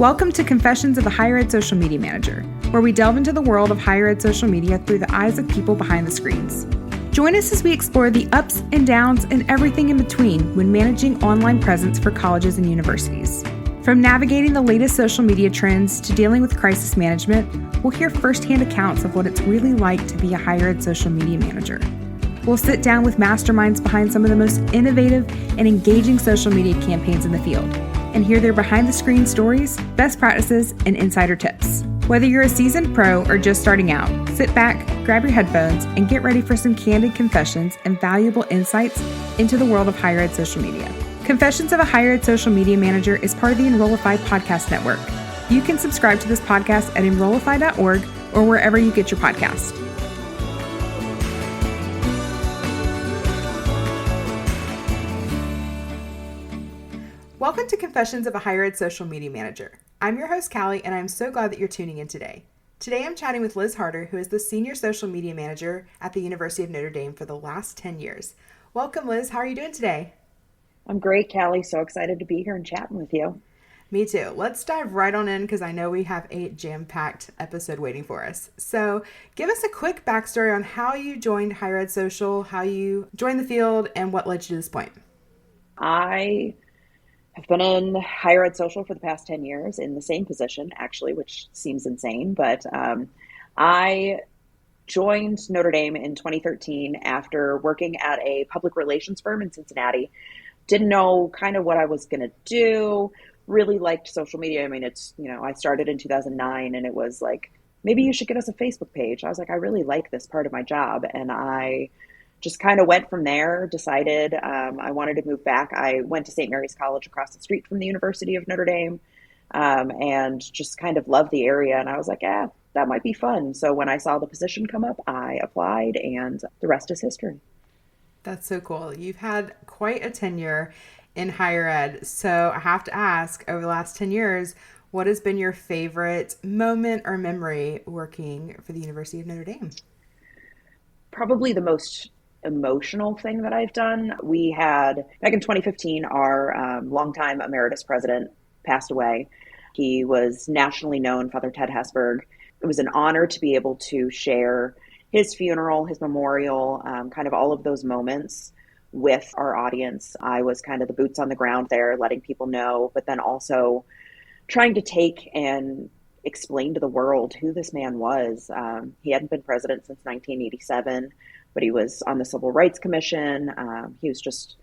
Welcome to Confessions of a Higher Ed Social Media Manager, where we delve into the world of higher ed social media through the eyes of people behind the screens. Join us as we explore the ups and downs and everything in between when managing online presence for colleges and universities. From navigating the latest social media trends to dealing with crisis management, we'll hear firsthand accounts of what it's really like to be a higher ed social media manager. We'll sit down with masterminds behind some of the most innovative and engaging social media campaigns in the field and hear their behind-the-screen stories, best practices, and insider tips. Whether you're a seasoned pro or just starting out, sit back, grab your headphones, and get ready for some candid confessions and valuable insights into the world of higher ed social media. Confessions of a Higher Ed Social Media Manager is part of the Enrollify podcast network. You can subscribe to this podcast at enrollify.org or wherever you get your podcast. Welcome to Confessions of a Higher Ed Social Media Manager. I'm your host, Callie, and I'm so glad that you're tuning in today. Today, I'm chatting with Liz Harder, who is the Senior Social Media Manager at the University of Notre Dame for the last 10 years. Welcome, Liz. How are you doing today? I'm great, Callie. So excited to be here and chatting with you. Me too. Let's dive right on in because I know we have a jam-packed episode waiting for us. So give us a quick backstory on how you joined Higher Ed Social, how you joined the field, and what led you to this point. I've been in higher ed social for the past 10 years in the same position, actually, which seems insane. But I joined Notre Dame in 2013 after working at a public relations firm in Cincinnati. Didn't know kind of what I was going to do. Really liked social media. I mean, I started in 2009 and it was like, maybe you should get us a Facebook page. I was like, I really like this part of my job. And I just kind of went from there, decided I wanted to move back. I went to St. Mary's College across the street from the University of Notre Dame and just kind of loved the area. And I was like, that might be fun. So when I saw the position come up, I applied and the rest is history. That's so cool. You've had quite a tenure in higher ed. So I have to ask, over the last 10 years, what has been your favorite moment or memory working for the University of Notre Dame? Probably the most emotional thing that I've done. We had, back in 2015, our longtime emeritus president passed away. He was nationally known, Father Ted Hesburgh. It was an honor to be able to share his funeral, his memorial, kind of all of those moments with our audience. I was kind of the boots on the ground there, letting people know, but then also trying to take and explain to the world who this man was. He hadn't been president since 1987. But he was on the Civil Rights Commission. He was just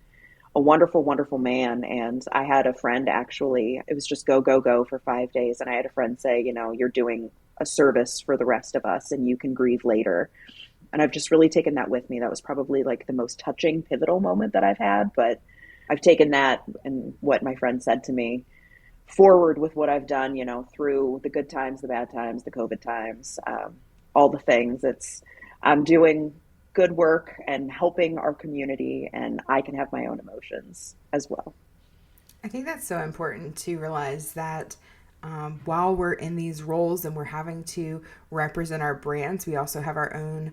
a wonderful, wonderful man. And I had a friend actually, it was just go, go, go for 5 days. And I had a friend say, you're doing a service for the rest of us and you can grieve later. And I've just really taken that with me. That was probably like the most touching, pivotal moment that I've had. But I've taken that and what my friend said to me forward with what I've done, through the good times, the bad times, the COVID times, all the things. I'm doing good work and helping our community, and I can have my own emotions as well. I think that's so important to realize that while we're in these roles and we're having to represent our brands, we also have our own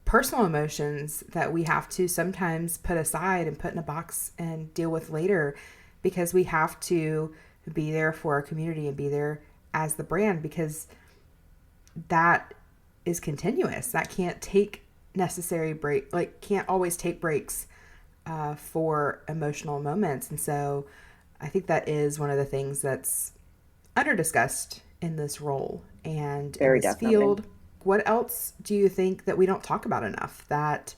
personal emotions that we have to sometimes put aside and put in a box and deal with later, because we have to be there for our community and be there as the brand, because that is continuous. That can't take necessary can't always take breaks for emotional moments. And so I think that is one of the things that's under discussed in this role and Very in this definitely. field. What else do you think that we don't talk about enough that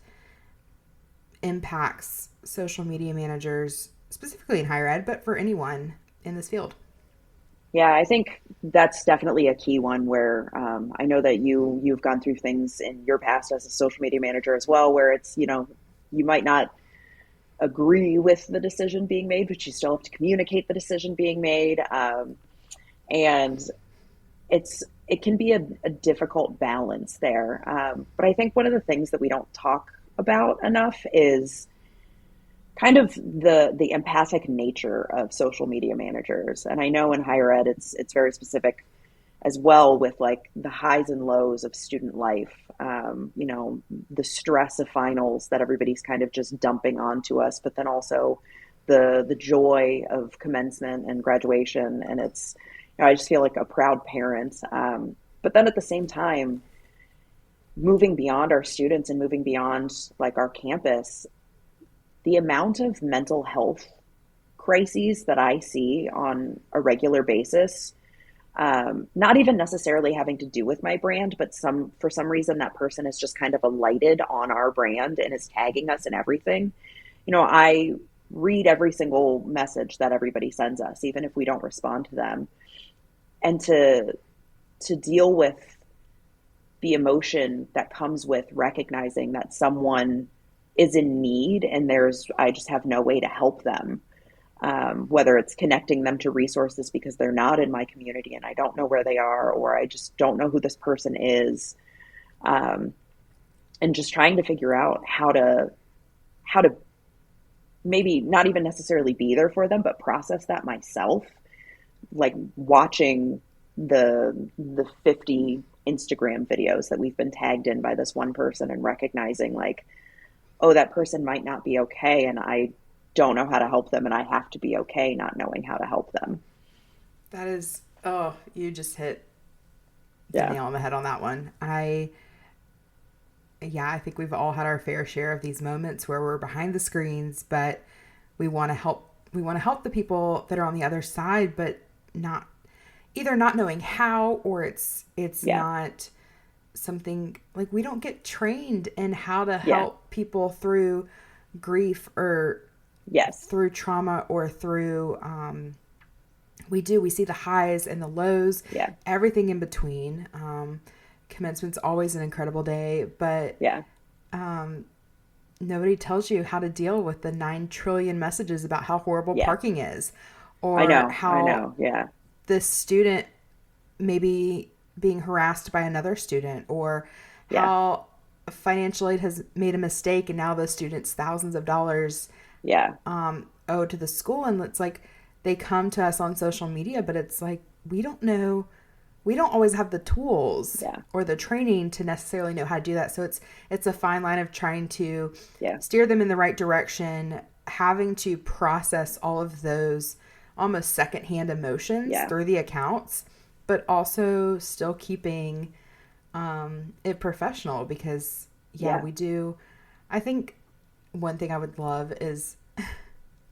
impacts social media managers, specifically in higher ed, but for anyone in this field? Yeah, I think that's definitely a key one where I know that you've gone through things in your past as a social media manager as well, where it's, you might not agree with the decision being made, but you still have to communicate the decision being made. And it can be a difficult balance there. But I think one of the things that we don't talk about enough is kind of the empathic nature of social media managers. And I know in higher ed, it's very specific as well with like the highs and lows of student life, the stress of finals that everybody's kind of just dumping onto us, but then also the joy of commencement and graduation. And it's I just feel like a proud parent. But then at the same time, moving beyond our students and moving beyond like our campus, the amount of mental health crises that I see on a regular basis, not even necessarily having to do with my brand, but for some reason that person is just kind of alighted on our brand and is tagging us in everything. I read every single message that everybody sends us, even if we don't respond to them. And to deal with the emotion that comes with recognizing that someone is in need and I just have no way to help them. Whether it's connecting them to resources because they're not in my community and I don't know where they are, or I just don't know who this person is. And just trying to figure out how to maybe not even necessarily be there for them, but process that myself, like watching the 50 Instagram videos that we've been tagged in by this one person and recognizing like, oh, that person might not be okay and I don't know how to help them and I have to be okay not knowing how to help them. That is, oh, you just hit the Yeah. nail on the head on that one. I think we've all had our fair share of these moments where we're behind the screens, but we want to help. We want to help the people that are on the other side, but not either not knowing how, or it's not something like we don't get trained in how to help people through grief or through trauma or through we see the highs and the lows, everything in between. Commencement's always an incredible day, but nobody tells you how to deal with the 9 trillion messages about how horrible parking is, or how this student maybe being harassed by another student, or how financial aid has made a mistake and now the student's thousands of dollars owed to the school. And it's like they come to us on social media, but it's like we don't always have the tools or the training to necessarily know how to do that. So it's a fine line of trying to steer them in the right direction, having to process all of those almost secondhand emotions through the accounts, but also still keeping it professional because we do. I think one thing I would love is,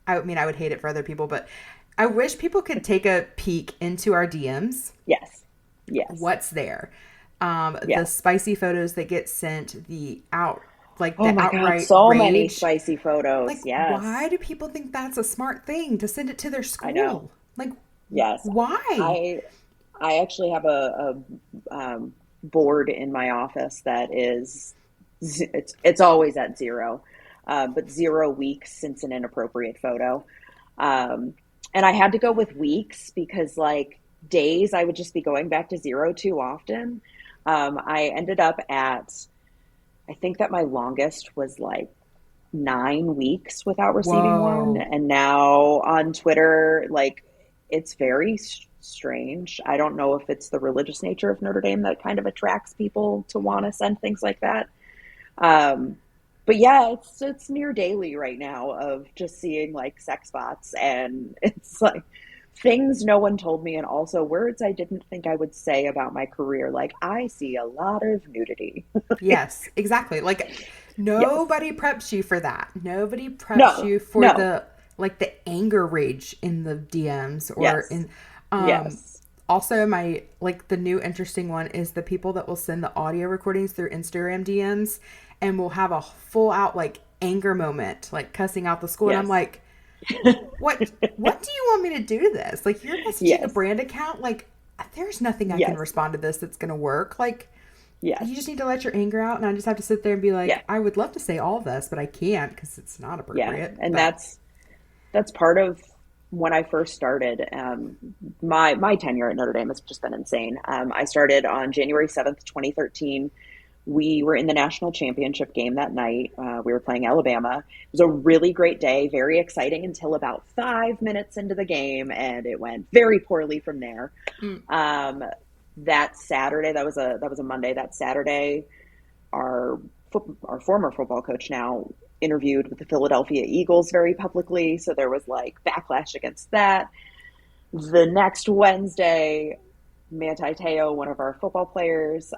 I would hate it for other people, but I wish people could take a peek into our DMs. Yes. What's there? The spicy photos that get sent, the outright so rage. many spicy photos. Like, why do people think that's a smart thing to send it to their school? I know. Like, yes. Why? I actually have a board in my office that is it's always at 0, but 0 weeks since an inappropriate photo. And I had to go with weeks because like days I would just be going back to 0 too often. I ended up at, I think that my longest was like 9 weeks without receiving one. And now on Twitter, like it's very strange. I don't know if it's the religious nature of Notre Dame that kind of attracts people to want to send things like that. But yeah, it's near daily right now of just seeing like sex bots, and it's like things no one told me, and also words I didn't think I would say about my career. Like I see a lot of nudity. Yes, exactly. Like nobody preps you for that. Nobody preps you for the anger rage in the DMs or in also the new interesting one is the people that will send the audio recordings through Instagram DMs and will have a full out like anger moment, like cussing out the school. And I'm like, what do you want me to do to this? Like you're messaging a brand account. Like there's nothing I can respond to this that's going to work. Like you just need to let your anger out. And I just have to sit there and be like, I would love to say all this, but I can't because it's not appropriate. And that's part of when I first started. My tenure at Notre Dame has just been insane. I started on January 7th, 2013. We were in the national championship game that night. We were playing Alabama. It was a really great day, very exciting until about 5 minutes into the game, and it went very poorly from there. That Saturday, that was a Monday. That Saturday, our former football coach now interviewed with the Philadelphia Eagles very publicly, so there was like backlash against that. The next Wednesday, Manti Te'o, one of our football players,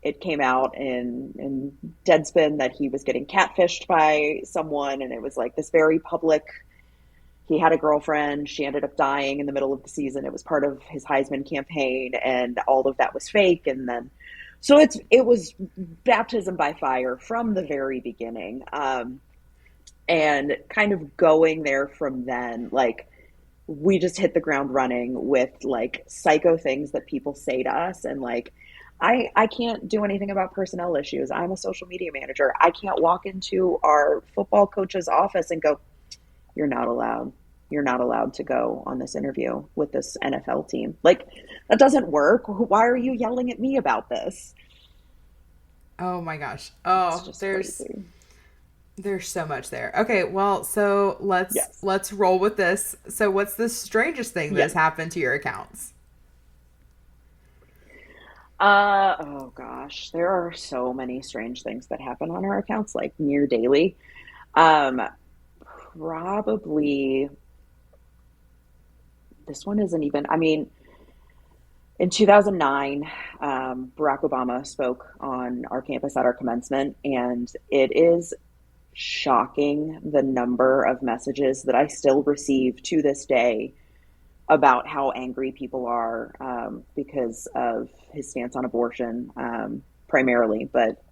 it came out in Deadspin that he was getting catfished by someone, and it was like this very public. He had a girlfriend. She ended up dying in the middle of the season. It was part of his Heisman campaign, and all of that was fake. And then, so it was baptism by fire from the very beginning, and kind of going there from then, like we just hit the ground running with like psycho things that people say to us, and like I can't do anything about personnel issues. I'm a social media manager. I can't walk into our football coach's office and go, you're not allowed. You're not allowed to go on this interview with this NFL team. Like, that doesn't work. Why are you yelling at me about this? Oh my gosh. Oh, Crazy. There's so much there. Okay, well, so let's roll with this. So what's the strangest thing that's happened to your accounts? Oh gosh, there are so many strange things that happen on our accounts, like near daily. Um, Probably this one isn't even, I mean, in 2009, Barack Obama spoke on our campus at our commencement, and it is shocking the number of messages that I still receive to this day about how angry people are, because of his stance on abortion, primarily, but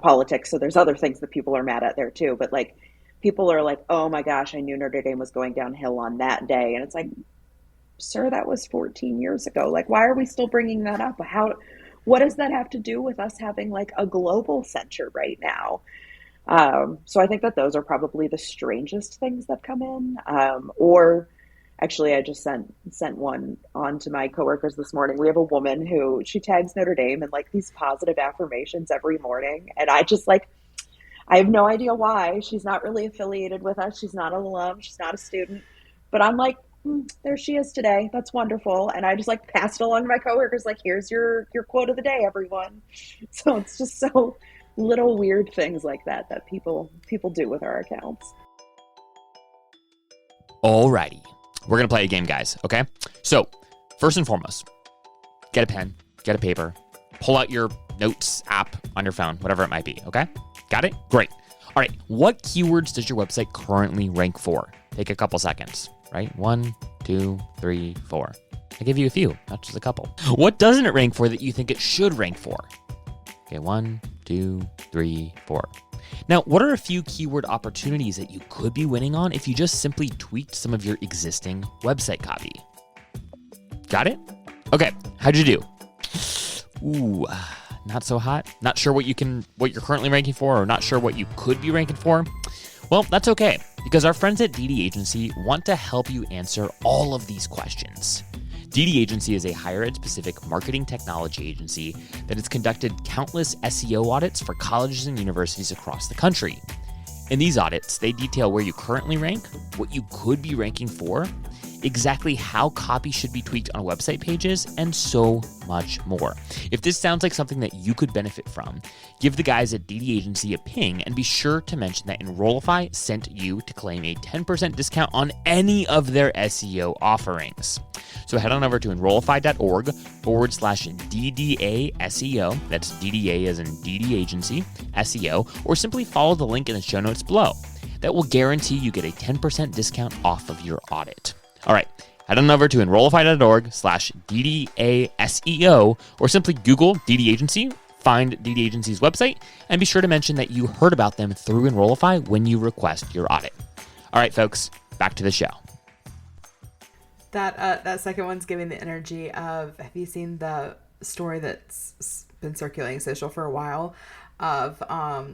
politics. So there's other things that people are mad at there too. But like, people are like, "Oh my gosh, I knew Notre Dame was going downhill on that day," and it's like, sir, that was 14 years ago. Like, why are we still bringing that up? What does that have to do with us having like a global center right now? So I think that those are probably the strangest things that come in. Or actually, I just sent one on to my coworkers this morning. We have a woman who she tags Notre Dame in like these positive affirmations every morning, and I just like, I have no idea why. She's not really affiliated with us. She's not an alum. She's not a student. But I'm like, there she is today. That's wonderful. And I just like passed it along to my coworkers, like, here's your quote of the day, everyone. So it's just so little weird things like that that people do with our accounts. Alrighty. We're going to play a game, guys, okay? So, first and foremost, get a pen, get a paper, pull out your notes app on your phone, whatever it might be, okay? Got it? Great. All right, what keywords does your website currently rank for? Take a couple seconds, right? 1, 2, 3, 4. I give you a few, not just a couple. What doesn't it rank for that you think it should rank for? Okay, 1, 2, 3, 4. Now, what are a few keyword opportunities that you could be winning on if you just simply tweaked some of your existing website copy? Got it? Okay, how'd you do? Ooh, not so hot? Not sure what you're currently ranking for, or not sure what you could be ranking for? Well, that's okay, because our friends at DD Agency want to help you answer all of these questions. DD Agency is a higher ed specific marketing technology agency that has conducted countless SEO audits for colleges and universities across the country. In these audits, they detail where you currently rank, what you could be ranking for, exactly how copy should be tweaked on website pages, and so much more. If this sounds like something that you could benefit from, give the guys at DD Agency a ping and be sure to mention that Enrollify sent you to claim a 10% discount on any of their SEO offerings. So head on over to enrollify.org/DDA SEO. That's DDA as in DD Agency, SEO, or simply follow the link in the show notes below. That will guarantee you get a 10% discount off of your audit. All right, head on over to enrollify.org/DDA SEO, or simply Google DD Agency, find DD Agency's website, and be sure to mention that you heard about them through Enrollify when you request your audit. All right, folks, back to the show. That second one's giving the energy of, have you seen the story that's been circulating social for a while of, I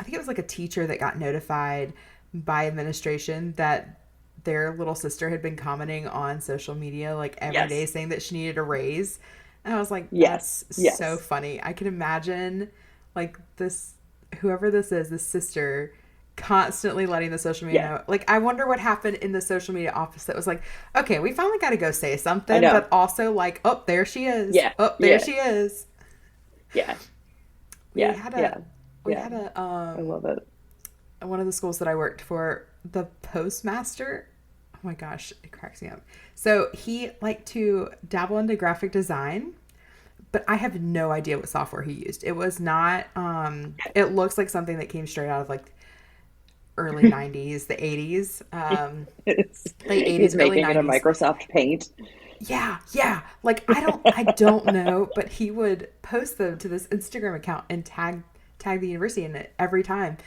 think it was like a teacher that got notified by administration that their little sister had been commenting on social media like every day saying that she needed a raise. And I was like, that's so funny. I can imagine like this, whoever this is, this sister constantly letting the social media know. Like, I wonder what happened in the social media office that was like, okay, we finally got to go say something, but also like, oh, there she is. Oh, there she is. We had a I love it. One of the schools that I worked for, the postmaster Oh my gosh, it cracks me up. So he liked to dabble into graphic design, but I have no idea what software he used. It was not, it looks like something that came straight out of like early 90s, the 80s, late 80s, He's early making it a 90s. Microsoft Paint. Yeah. Like I don't know, but he would post them to this Instagram account and tag the university in it every time.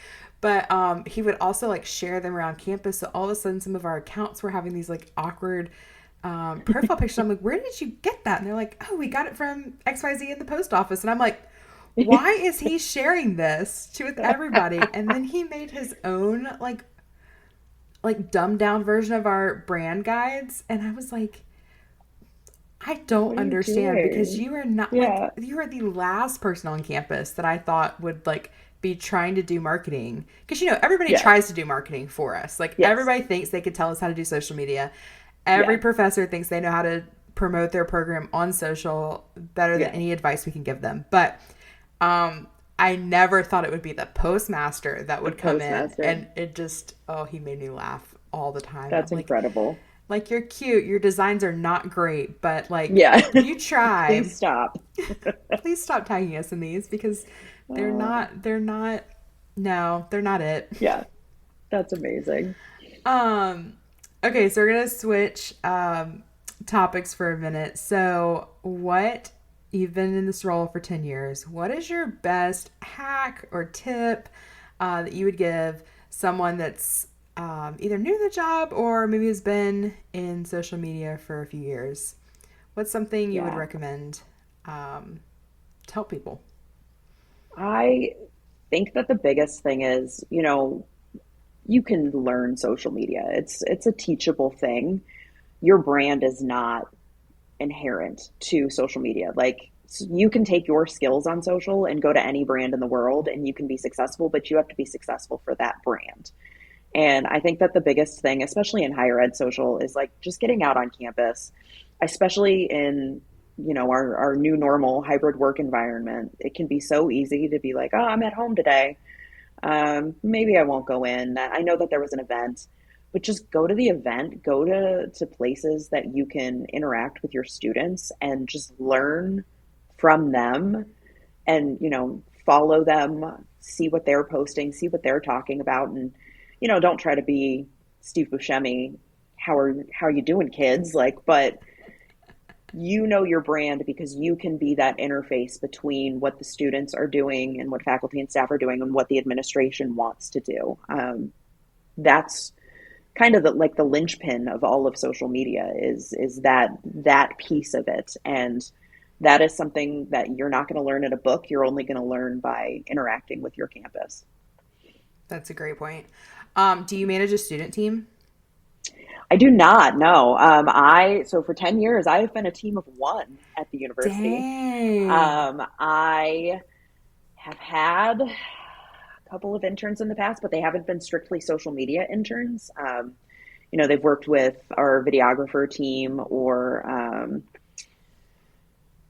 But he would also like share them around campus. So all of a sudden, some of our accounts were having these like awkward profile pictures. I'm like, where did you get that? And they're like, oh, we got it from XYZ in the post office. And I'm like, why is he sharing this with everybody? And then he made his own like dumbed down version of our brand guides. And I was like, I don't understand, because you are not like, you are the last person on campus that I thought would like be trying to do marketing, because everybody tries to do marketing for us. Like everybody thinks they could tell us how to do social media. Every professor thinks they know how to promote their program on social better than any advice we can give them. But I never thought it would be the postmaster that would come in, and it just, he made me laugh all the time. That's incredible. Like, you're cute. Your designs are not great, but like, you try. Please stop. Please stop tagging us in these, because they're not it. Yeah. That's amazing. Okay. So we're going to switch, topics for a minute. So you've been in this role for 10 years. What is your best hack or tip, that you would give someone that's, either new to the job or maybe has been in social media for a few years? What's something you would recommend to help people? I think that the biggest thing is, you can learn social media. It's a teachable thing. Your brand is not inherent to social media. Like, you can take your skills on social and go to any brand in the world and you can be successful, but you have to be successful for that brand. And I think that the biggest thing, especially in higher ed social, is like just getting out on campus, especially in, our new normal hybrid work environment. It can be so easy to be like, oh, I'm at home today. Maybe I won't go in. I know that there was an event, but just go to the event, go to places that you can interact with your students and just learn from them and, follow them, see what they're posting, see what they're talking about. And, don't try to be Steve Buscemi. How are you doing, kids? But your brand, because you can be that interface between what the students are doing and what faculty and staff are doing and what the administration wants to do. That's kind of the linchpin of all of social media is that piece of it. And that is something that you're not going to learn in a book. You're only going to learn by interacting with your campus. That's a great point. Do you manage a student team? I do not, no. So for 10 years, I've been a team of one at the university. Dang. I have had a couple of interns in the past, but they haven't been strictly social media interns. They've worked with our videographer team, or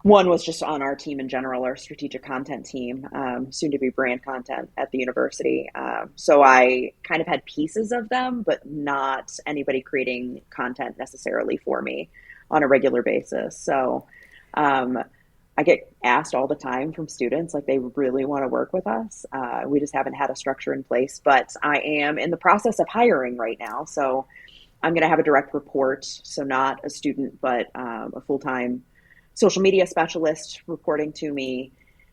one was just on our team in general, our strategic content team, soon to be brand content at the university. So I kind of had pieces of them, but not anybody creating content necessarily for me on a regular basis. So I get asked all the time from students, like they really want to work with us. We just haven't had a structure in place, but I am in the process of hiring right now. So I'm going to have a direct report. So not a student, but a full-time social media specialist reporting to me.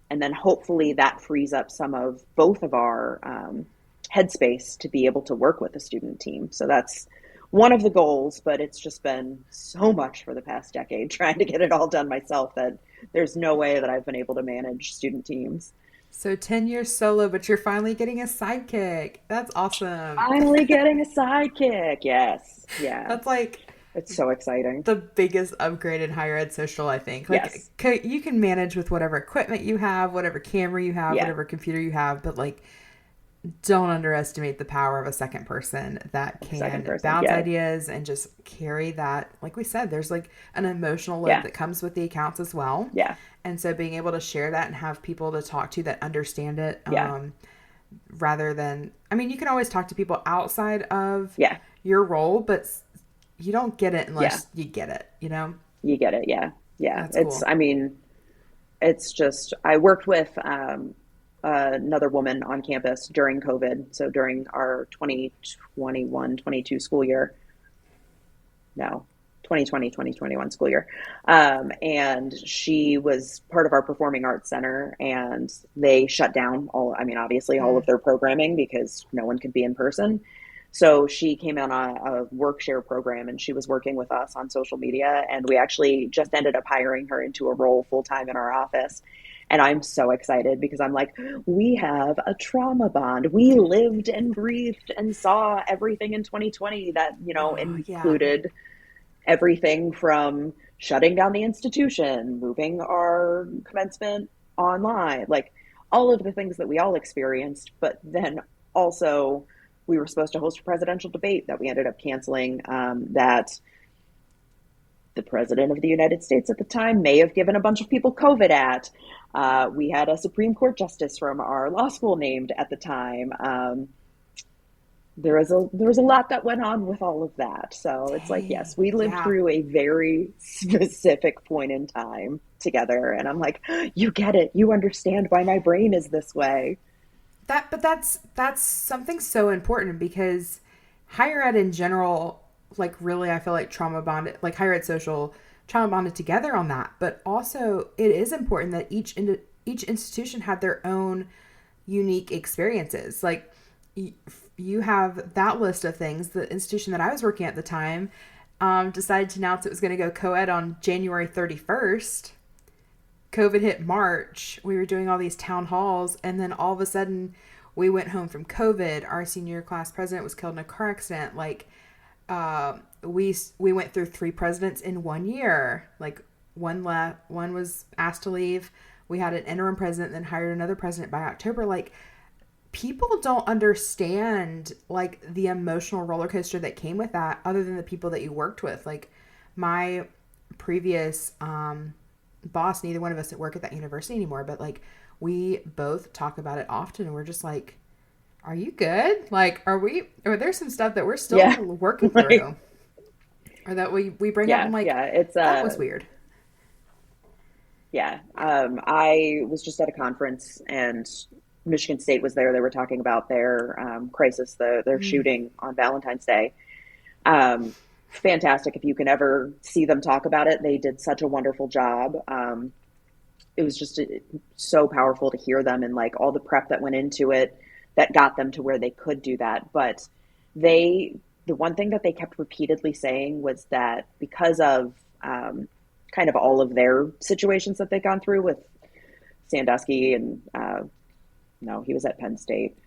And then hopefully that frees up some of both of our headspace to be able to work with the student team. So that's one of the goals, but it's just been so much for the past decade trying to get it all done myself that there's no way that I've been able to manage student teams. So 10 years solo, but you're finally getting a sidekick. That's awesome. Finally getting a sidekick. Yes. Yeah. That's it's so exciting. The biggest upgrade in higher ed social, I think. Yes. You can manage with whatever equipment you have, whatever camera you have, whatever computer you have, but don't underestimate the power of a second person that can bounce ideas and just carry that. Like we said, there's an emotional load that comes with the accounts as well. Yeah. And so being able to share that and have people to talk to that understand it, rather than, you can always talk to people outside of your role, but you don't get it unless you get it, you know? You get it. Yeah. Yeah. That's cool. It's just, I worked with another woman on campus during COVID. So during our 2021-22 school year, no, 2020-2021 school year. And she was part of our performing arts center, and they shut down obviously all of their programming because no one could be in person. So she came on a work share program, and she was working with us on social media. And we actually just ended up hiring her into a role full time in our office. And I'm so excited because I'm like, we have a trauma bond. We lived and breathed and saw everything in 2020 that, included everything from shutting down the institution, moving our commencement online, like all of the things that we all experienced. But then also, we were supposed to host a presidential debate that we ended up canceling, that the president of the United States at the time may have given a bunch of people COVID at. We had a Supreme Court justice from our law school named at the time. There was a lot that went on with all of that. So it's like, yes, we lived through a very specific point in time together. And I'm like, you get it. You understand why my brain is this way. But that's something so important, because higher ed in general, like really, I feel like trauma bonded, like higher ed social trauma bonded together on that. But also, it is important that each institution had their own unique experiences. Like you have that list of things. The institution that I was working at the time decided to announce it was going to go co-ed on January 31st. COVID hit March. We were doing all these town halls, and then all of a sudden we went home from COVID. Our senior class president was killed in a car accident. Like we went through 3 presidents in 1 year. Like one was asked to leave. We had an interim president, then hired another president by October. Like, people don't understand like the emotional roller coaster that came with that, other than the people that you worked with. Like my previous boss, neither one of us that work at that university anymore, but like we both talk about it often, and we're just like, are you good? Like, are there some stuff that we're still working through, or that we bring up and like, it's that was weird. I was just at a conference, and Michigan State was there. They were talking about their crisis, their shooting on Valentine's Day. Fantastic. If you can ever see them talk about it, they did such a wonderful job. It was just so powerful to hear them, and like all the prep that went into it that got them to where they could do that. But the one thing that they kept repeatedly saying was that because of kind of all of their situations that they've gone through with Sandusky and no, he was at Penn State.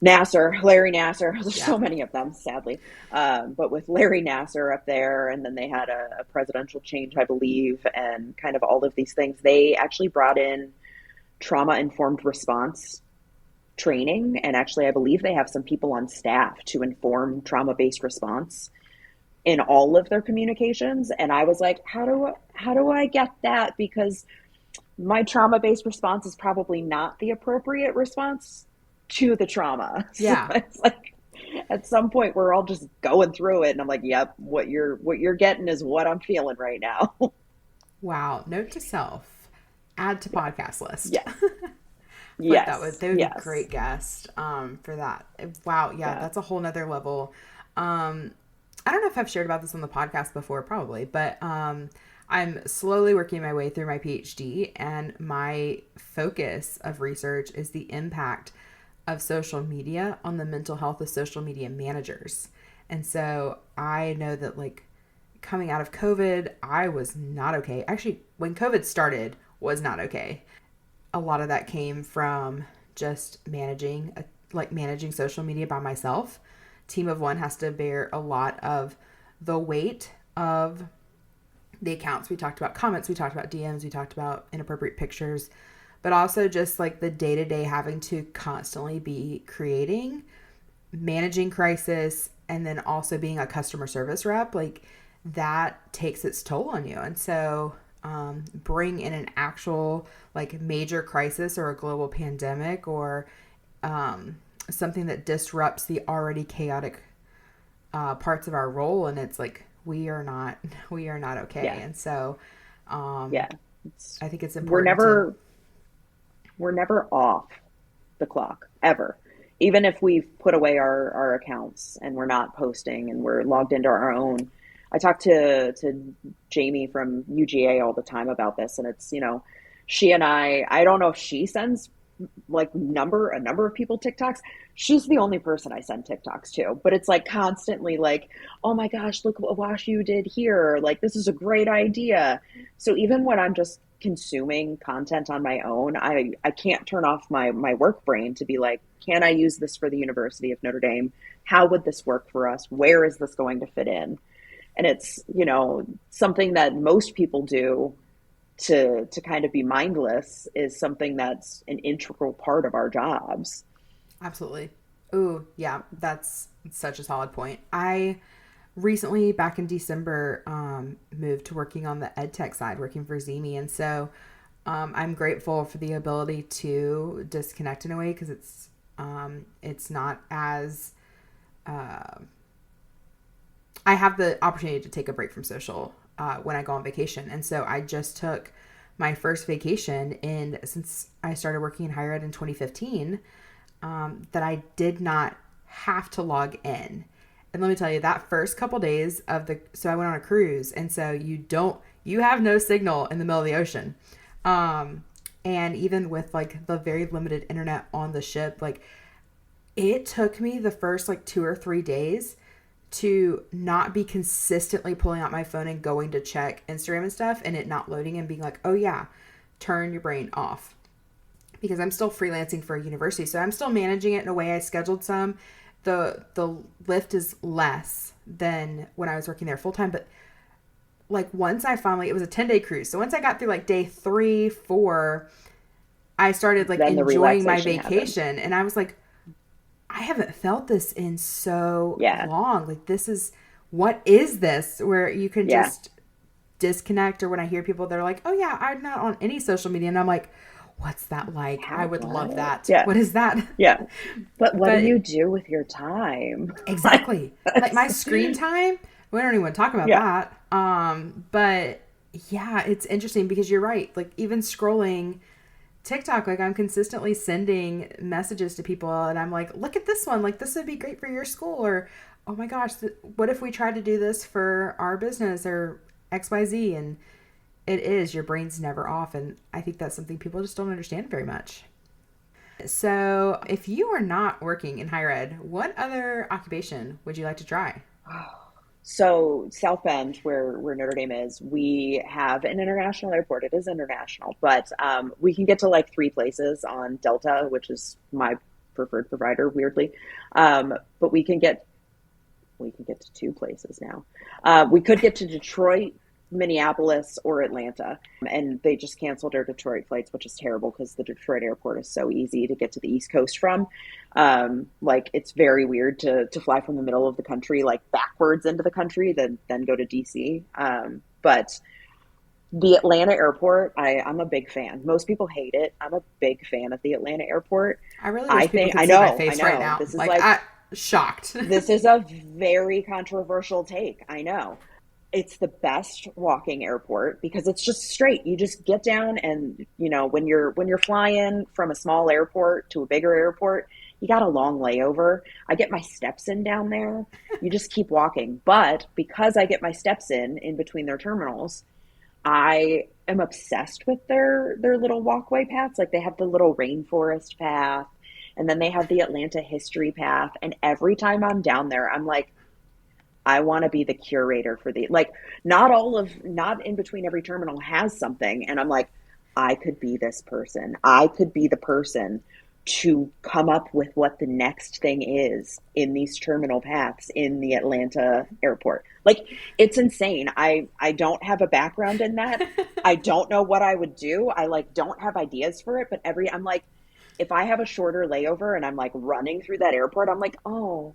Larry Nassar. There's so many of them, sadly. But with Larry Nassar up there, and then they had a presidential change, I believe, and kind of all of these things, they actually brought in trauma-informed response training. And actually, I believe they have some people on staff to inform trauma-based response in all of their communications. And I was like, how do I get that? Because my trauma-based response is probably not the appropriate response to the trauma. Yeah. So it's like at some point we're all just going through it, and I'm like, yep, what you're getting is what I'm feeling right now. Wow. Note to self, add to podcast list. Yeah. They would be a great guest for that. Wow. Yeah. That's a whole nother level. I don't know if I've shared about this on the podcast before, probably, but I'm slowly working my way through my PhD, and my focus of research is the impact of social media on the mental health of social media managers. And so I know that like coming out of COVID, I was not okay. Actually, when COVID started, was not okay. A lot of that came from just managing social media by myself. Team of one has to bear a lot of the weight of the accounts. We talked about comments, we talked about DMs, we talked about inappropriate pictures, but also just like the day-to-day having to constantly be creating, managing crisis, and then also being a customer service rep. Like that takes its toll on you. And so bring in an actual like major crisis or a global pandemic or something that disrupts the already chaotic parts of our role, and it's like we are not okay. Yeah. And so I think it's important. We're never off the clock ever. Even if we've put away our accounts and we're not posting and we're logged into our own. I talk to Jamie from UGA all the time about this, and it's, she and I don't know if she sends like a number of people TikToks. She's the only person I send TikToks to, but it's like constantly like, oh my gosh, look what Wash you did here. Like, this is a great idea. So even when I'm just consuming content on my own, I can't turn off my work brain to be like, can I use this for the University of Notre Dame? How would this work for us? Where is this going to fit in? And it's, something that most people do to kind of be mindless is something that's an integral part of our jobs. Absolutely. Ooh, yeah, that's such a solid point. I recently, back in December, moved to working on the ed tech side, working for Zemi. And so I'm grateful for the ability to disconnect in a way, because it's not as... I have the opportunity to take a break from social when I go on vacation. And so I just took my first vacation since I started working in higher ed in 2015, that I did not have to log in. And let me tell you, that first couple days so I went on a cruise, and so you have no signal in the middle of the ocean. And even with like the very limited internet on the ship, like it took me the first like 2 or 3 days to not be consistently pulling out my phone and going to check Instagram and stuff, and it not loading and being like, oh yeah, turn your brain off. Because I'm still freelancing for a university, so I'm still managing it in a way. I scheduled some. The lift is less than when I was working there full time, but like once I finally, it was a 10-day cruise. So once I got through like day 3, 4, I started like enjoying my vacation happened. And I was like, I haven't felt this in so long. Like, what is this? Where you can just disconnect. Or when I hear people, they're like, oh yeah, I'm not on any social media. And I'm like, what's that like? I would love that. Yeah. What is that? Yeah. But what do you do with your time? Exactly. Like my screen time, we don't even want to talk about that. But yeah, it's interesting because you're right. Like even scrolling TikTok, like I'm consistently sending messages to people and I'm like, look at this one. Like this would be great for your school. Or, oh my gosh, what if we tried to do this for our business or XYZ? And it is, your brain's never off. And I think that's something people just don't understand very much. So if you are not working in higher ed, what other occupation would you like to try? So South Bend, where Notre Dame is, we have an international airport. It is international, but we can get to like 3 places on Delta, which is my preferred provider, weirdly. But we can get to 2 places now. We could get to Detroit, Minneapolis, or Atlanta, and they just canceled our Detroit flights, which is terrible because the Detroit airport is so easy to get to the East Coast from. Like it's very weird to fly from the middle of the country, like backwards into the country, then go to DC. But the Atlanta airport, I'm a big fan. Most people hate it. I'm a big fan of the Atlanta airport. I really wish people could see my face right now. This is shocked. This is a very controversial take. I know. It's the best walking airport because it's just straight. You just get down and, when you're flying from a small airport to a bigger airport, you got a long layover. I get my steps in down there. You just keep walking. But because I get my steps in between their terminals, I am obsessed with their little walkway paths. Like they have the little rainforest path, and then they have the Atlanta history path. And every time I'm down there, I'm like, I want to be the curator for not in between every terminal has something. And I'm like, I could be this person. I could be the person to come up with what the next thing is in these terminal paths in the Atlanta airport. Like, it's insane. I don't have a background in that. I don't know what I would do. I don't have ideas for it, but I'm like, if I have a shorter layover and I'm like running through that airport, I'm like, oh,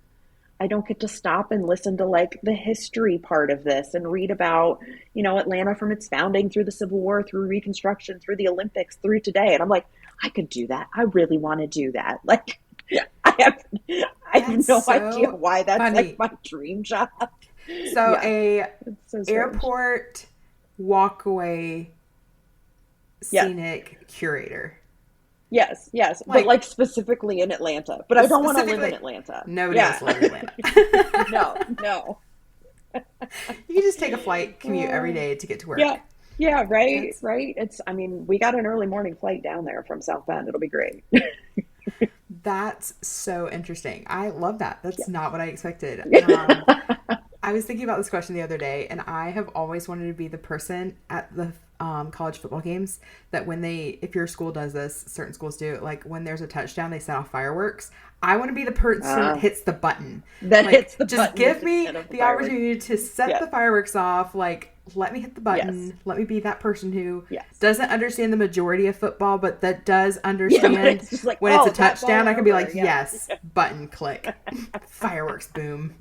I don't get to stop and listen to like the history part of this and read about, Atlanta from its founding through the Civil War, through Reconstruction, through the Olympics, through today. And I'm like, I could do that. I really want to do that. Like, I have no idea so why that's funny. like my dream job. So Yeah, a it's so strange. airport walkaway Yeah. scenic curator. Yes, yes, but Like, like specifically in Atlanta. But I don't want to live in specifically, Atlanta. nobody Yeah. wants to live in Atlanta. No, no. You can just take a flight commute every day to get to work. Yeah, yeah, right, That's right. I mean, we got an early morning flight down there from South Bend. It'll be great. that's so interesting. I love that. That's not what I expected. Yeah. I was thinking about this question the other day, and I have always wanted to be the person at the college football games that when if your school does this, certain schools do, like when there's a touchdown, they set off fireworks. I want to be the person that hits the button. That like, hits the just button give me instead of the the fireworks. opportunity to set the fireworks off. Like, let me hit the button. Yes. Let me be that person who Yes. doesn't understand the majority of football, but that does understand it's just like, when oh, it's a that ball touchdown. I can be over. like, Yeah. yes, button, click, fireworks, boom.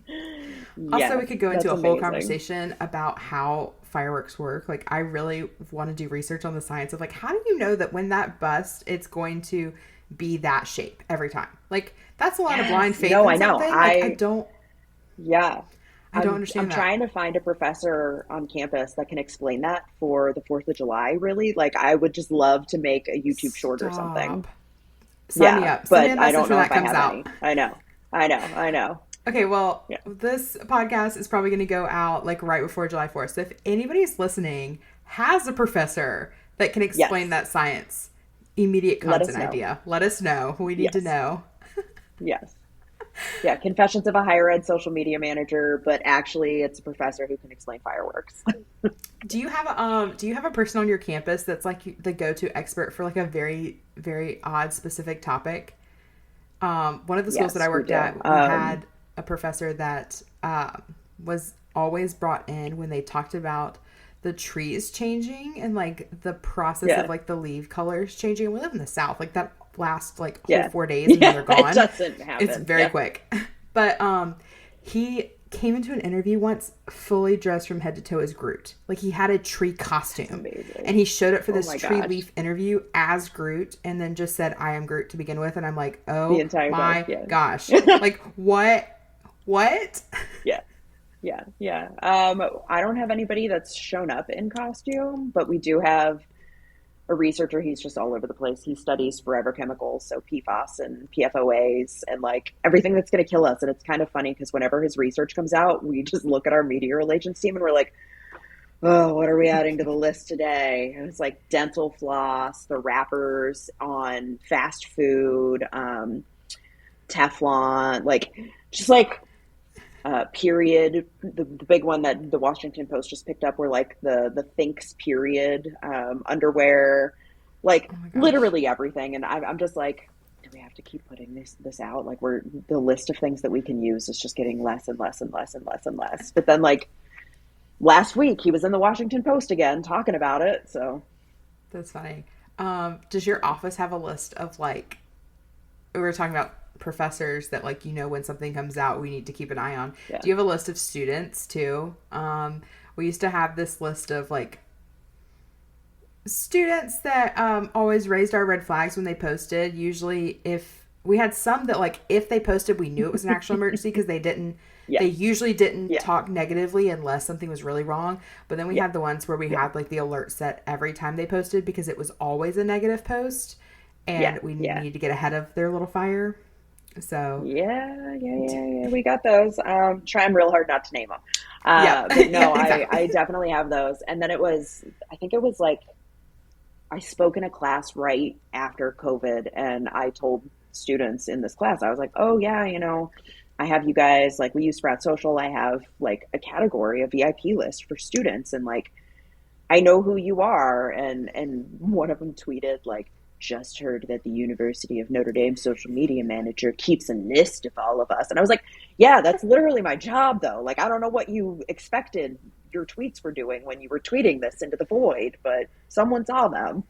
Also, Yes, we could go into that's a whole amazing. conversation about how fireworks work. Like, I really want to do research on the science of, like, how do you know that when that busts, it's going to be that shape every time? Like, that's a lot of blind faith No, in I know. something. Like, I don't Yeah. understand I'm that. trying to find a professor on campus that can explain that for the 4th of July, really. Like, I would just love to make a YouTube short or something. Sign me up. Send me a But I message don't when know that if I comes have out. any. I know. Okay, well, Yeah. this podcast is probably going to go out like right before July 4th. So if anybody's listening has a professor that can explain that science, immediate Let us content know. idea. Let us know. We need to know. Yes. Yeah, Confessions of a Higher Ed Social Media Manager, but actually it's a professor who can explain fireworks. Do you have a person on your campus that's like the go-to expert for like a very, very odd specific topic? One of the schools that I worked at, we had a professor that was always brought in when they talked about the trees changing and like the process of like the leaf colors changing. And we live in the South, like that lasts like whole 4 days and then they're gone. It doesn't happen. It's very quick. But he came into an interview once fully dressed from head to toe as Groot. Like he had a tree costume. And he showed up for this tree leaf interview as Groot and then just said, I am Groot to begin with. And I'm like, oh my gosh. Like what? Yeah. I don't have anybody that's shown up in costume, but we do have a researcher. He's just all over the place. He studies forever chemicals, so PFAS and PFOAs and like everything that's going to kill us. And it's kind of funny because whenever his research comes out, we just look at our media relations team and we're like, oh, what are we adding to the list today? And it's like dental floss, the wrappers on fast food, Teflon, like just like period. The big one that the Washington Post just picked up were like the Thinks period underwear, like literally everything. And I'm just like, do we have to keep putting this out? Like the list of things that we can use is just getting less and less and less and less and less. But then like last week he was in the Washington Post again talking about it. So that's funny. Does your office have a list of like, we were talking about professors that like, you know, when something comes out we need to keep an eye on. Do you have a list of students too? We used to have this list of like students that always raised our red flags when they posted. Usually if we had some that like if they posted we knew it was an actual emergency because they usually didn't talk negatively unless something was really wrong. But then we had the ones where we had like the alert set every time they posted because it was always a negative post and we needed to get ahead of their little fire. So yeah, we got those. Trying real hard not to name them. But no, exactly. I definitely have those. And then I think it was like, I spoke in a class right after COVID and I told students in this class, I was like, oh yeah, you know, I have you guys, like we use Sprout Social. I have like a category, a VIP list for students. And like, I know who you are. And one of them tweeted like, just heard that the University of Notre Dame social media manager keeps a list of all of us. And I was like, yeah, that's literally my job though. Like, I don't know what you expected your tweets were doing when you were tweeting this into the void, but someone saw them.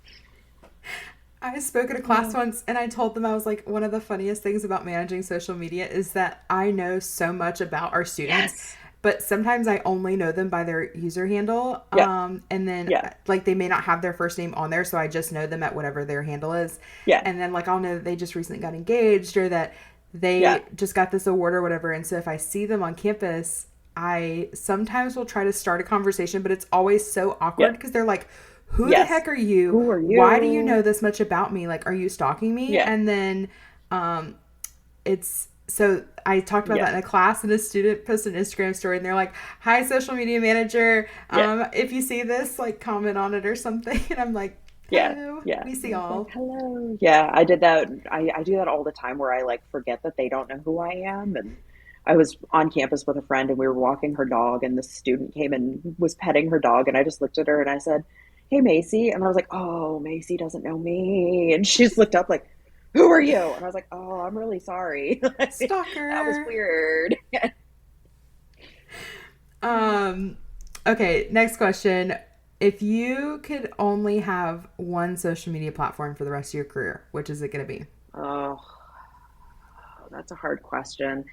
I spoke at a class once and I told them, I was like, one of the funniest things about managing social media is that I know so much about our students, but sometimes I only know them by their user handle. And then like they may not have their first name on there. So I just know them at whatever their handle is. And then like I'll know that they just recently got engaged or that they just got this award or whatever. And so if I see them on campus, I sometimes will try to start a conversation, but it's always so awkward because they're like, who the heck are you? Who are you? Why do you know this much about me? Like, are you stalking me? Yeah. And then so I talked about that in a class, and a student posted an Instagram story, and they're like, hi, social media manager. If you see this, like, comment on it or something. And I'm like, hello, we see all. Like, hello. Yeah, I did that. I do that all the time where I like forget that they don't know who I am. And I was on campus with a friend, and we were walking her dog, and this student came and was petting her dog, and I just looked at her and I said, hey, Macy. And I was like, oh, Macy doesn't know me. And she just looked up like, who are you? And I was like, oh, I'm really sorry. Stalker. That was weird. Okay, next question. If you could only have one social media platform for the rest of your career, which is it going to be? Oh, that's a hard question.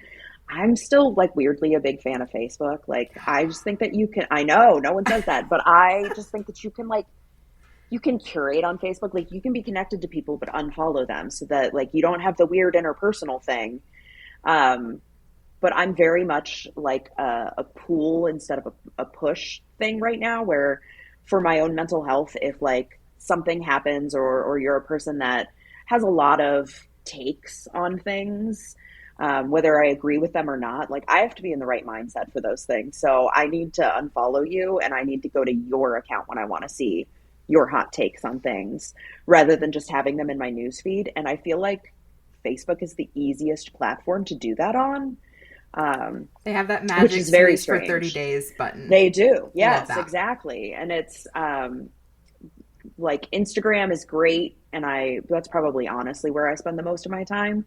I'm still like weirdly a big fan of Facebook. Like, I just think that you can, I know no one says that, but I just think that you can like, you can curate on Facebook. Like, you can be connected to people, but unfollow them so that like you don't have the weird interpersonal thing. But I'm very much like a pull instead of a push thing right now, where for my own mental health, if like something happens or you're a person that has a lot of takes on things, whether I agree with them or not, like I have to be in the right mindset for those things. So I need to unfollow you, and I need to go to your account when I want to see your hot takes on things rather than just having them in my newsfeed. And I feel like Facebook is the easiest platform to do that on. They have that magic which is very for strange. 30 days button. They do. Yes, exactly. And it's like Instagram is great. And that's probably honestly where I spend the most of my time.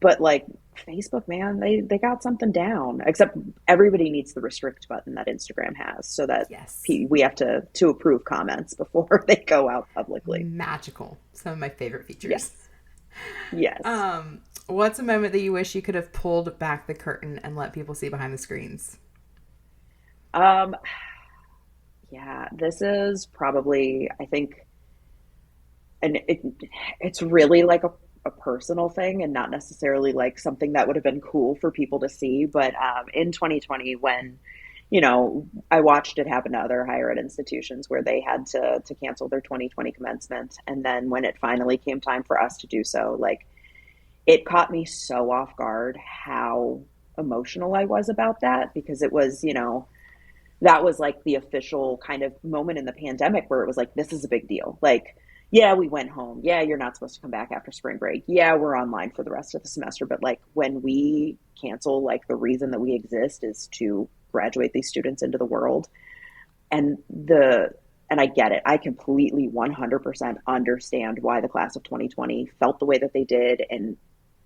But like Facebook, man, they got something down, except everybody needs the restrict button that Instagram has so that we have to approve comments before they go out publicly. Magical. Some of my favorite features. Yes. What's a moment that you wish you could have pulled back the curtain and let people see behind the screens? Yeah, this is probably, I think, and it's really like a personal thing and not necessarily like something that would have been cool for people to see. But in 2020, when, you know, I watched it happen to other higher ed institutions where they had to cancel their 2020 commencement. And then when it finally came time for us to do so, like, it caught me so off guard how emotional I was about that, because it was, you know, that was like the official kind of moment in the pandemic where it was like, this is a big deal. Like, yeah, we went home. Yeah, you're not supposed to come back after spring break. Yeah, we're online for the rest of the semester. But like when we cancel, like the reason that we exist is to graduate these students into the world. And I get it. I completely 100% understand why the class of 2020 felt the way that they did and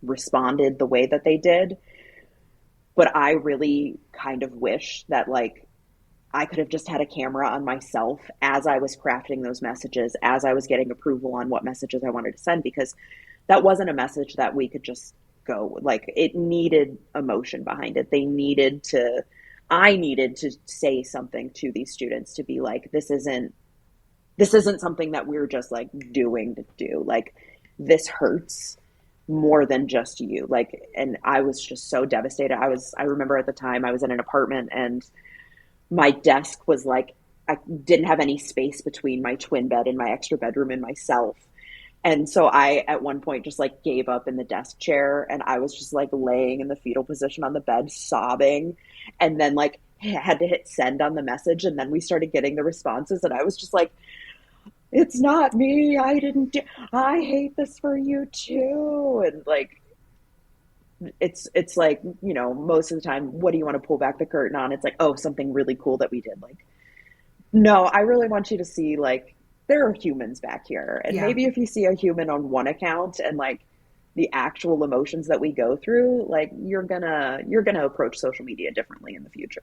responded the way that they did. But I really kind of wish that like I could have just had a camera on myself as I was crafting those messages, as I was getting approval on what messages I wanted to send, because that wasn't a message that we could just go, like, it needed emotion behind it. I needed to say something to these students to be like, this isn't something that we're just like doing to do. Like, this hurts more than just you. Like, and I was just so devastated. I remember at the time I was in an apartment and my desk was like, I didn't have any space between my twin bed and my extra bedroom and myself. And so I, at one point, just like gave up in the desk chair, and I was just like laying in the fetal position on the bed, sobbing, and then like had to hit send on the message. And then we started getting the responses, and I was just like, it's not me. I hate this for you too. And like, it's like, you know, most of the time, what do you want to pull back the curtain on? It's like, oh, something really cool that we did. Like, no, I really want you to see, like, there are humans back here. And maybe if you see a human on one account and like the actual emotions that we go through, like you're gonna approach social media differently in the future.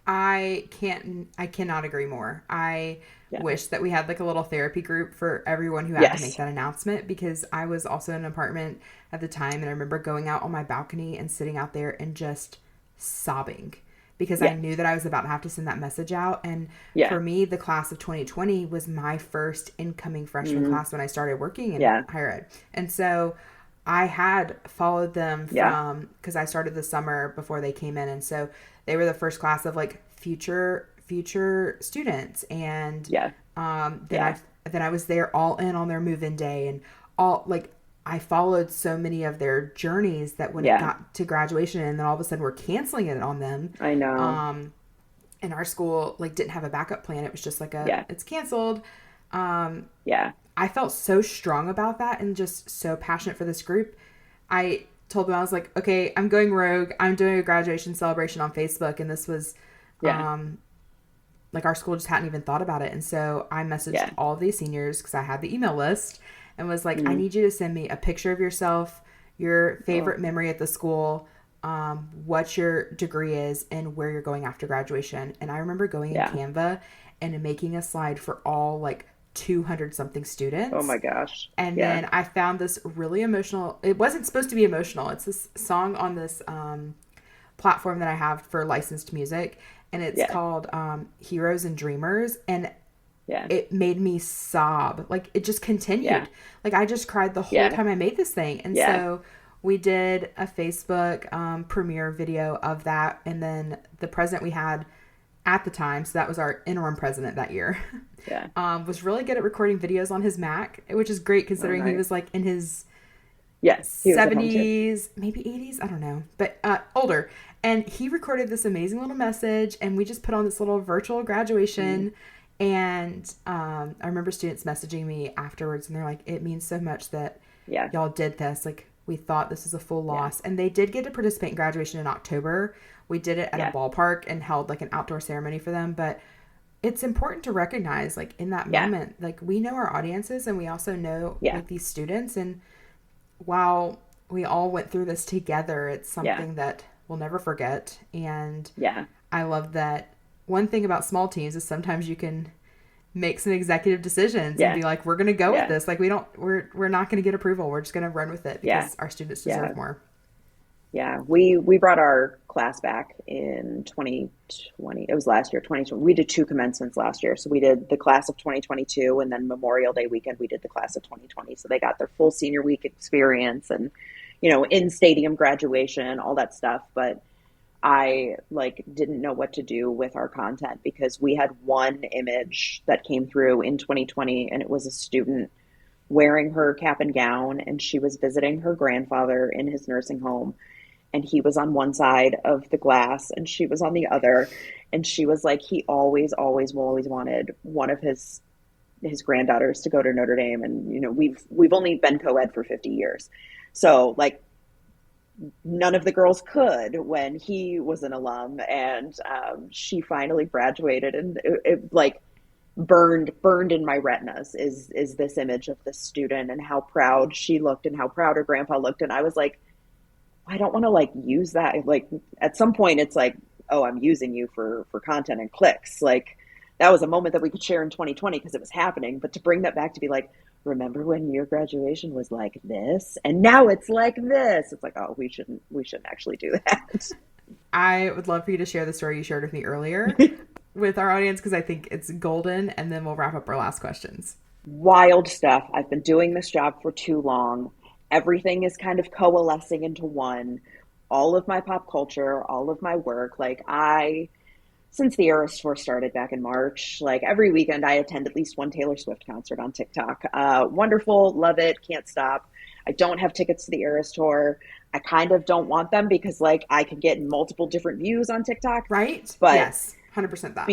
I cannot agree more. I wish that we had like a little therapy group for everyone who had to make that announcement, because I was also in an apartment at the time, and I remember going out on my balcony and sitting out there and just sobbing because I knew that I was about to have to send that message out. And for me, the class of 2020 was my first incoming freshman class when I started working in higher ed. And so I had followed them Yeah. from, because I started the summer before they came in, and so they were the first class of like future students, and Yeah. then Yeah. I was there all in on their move-in day, and all like I followed so many of their journeys that when it Yeah. got to graduation, and then all of a sudden we're canceling it on them. I know. And our school like didn't have a backup plan. It was just like Yeah. it's canceled. Yeah. I felt so strong about that and just so passionate for this group. I told them, I was like, okay, I'm going rogue. I'm doing a graduation celebration on Facebook. And this was Yeah. like our school just hadn't even thought about it. And so I messaged Yeah. all of these seniors because I had the email list and was like, I Mm. need you to send me a picture of yourself, your Oh, favorite memory at the school, what your degree is, and where you're going after graduation. And I remember going in yeah. Canva and making a slide for all like 200 something Oh students. my gosh. And Yeah. then I found this really emotional. It wasn't supposed to be emotional. It's this song on this platform that I have for licensed music, and it's Yeah. called Heroes and Dreamers. And Yeah. it made me sob. Like it just Yeah. continued. Like I just cried the whole Yeah. time I made this thing. And Yeah. so we did a Facebook premiere video of that. And then the president we had at the time, so that was our interim president that year, Yeah. was really good at recording videos on his Mac, which is great Oh, considering he was nice. like in his Yeah. He was at home too. 70s, maybe 80s, I don't know, but older. And he recorded this amazing little message, and we just put on this little virtual graduation. Mm. And I remember students messaging me afterwards, and they're like, it means so much that Yeah. y'all did this. Like, we thought this was a full Yeah. loss. And they did get to participate in graduation in October. We did it at Yeah. a ballpark and held like an outdoor ceremony for them. But it's important to recognize, like, in that Yeah. moment, like, we know our audiences and we also know Yeah. like these students. And while we all went through this together, it's Yeah. something that we'll never forget. And Yeah. I love that. One thing about small teams is sometimes you can make some executive decisions Yeah. and be like, we're going to go Yeah. with this. Like we're not going to get approval. We're just going to run with it Yeah. because our students Yeah. deserve more. Yeah. We brought our class back in 2020. It was last year, 2020. We did two commencements last year. So we did the class of 2022, and then Memorial Day weekend, we did the class of 2020. So they got their full senior week experience and, in stadium graduation, all that stuff. But I like didn't know what to do with our content because we had one image that came through in 2020, and it was a student wearing her cap and gown, and she was visiting her grandfather in his nursing home, and he was on one side of the glass and she was on the other, and she was like, he always wanted one of his granddaughters to go to Notre Dame, and we've only been co-ed for 50 years, so like none of the girls could when he was an alum, and she finally graduated, and it like burned in my retinas is this image of this student and how proud she looked and how proud her grandpa looked, and I was like, I don't want to like use that. Like at some point it's like, oh, I'm using you for content and clicks. Like that was a moment that we could share in 2020 because it was happening. But to bring that back to be like, remember when your graduation was like this and now it's like this? It's like, oh, we shouldn't actually do that. I would love for you to share the story you shared with me earlier with our audience because I think it's golden, and then we'll wrap up our last questions. Wild stuff. I've been doing this job for too long. Everything is kind of coalescing into one. All of my pop culture, all of my work. Like since the Eras Tour started back in March, like every weekend I attend at least one Taylor Swift concert on TikTok. Wonderful, love it, can't stop. I don't have tickets to the Eras Tour. I kind of don't want them because like I could get multiple different views on TikTok. Right? But yes, 100% that.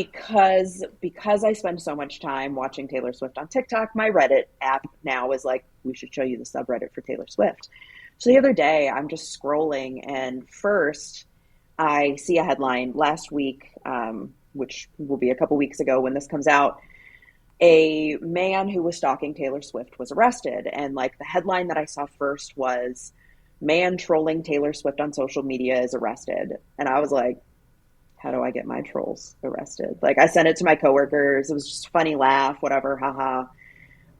Because I spend so much time watching Taylor Swift on TikTok, my Reddit app now is like, we should show you the subreddit for Taylor Swift. So the other day I'm just scrolling, and first I see a headline last week, which will be a couple weeks ago when this comes out. A man who was stalking Taylor Swift was arrested. And like the headline that I saw first was, man trolling Taylor Swift on social media is arrested. And I was like, how do I get my trolls arrested? Like I sent it to my coworkers. It was just a funny laugh, whatever, haha.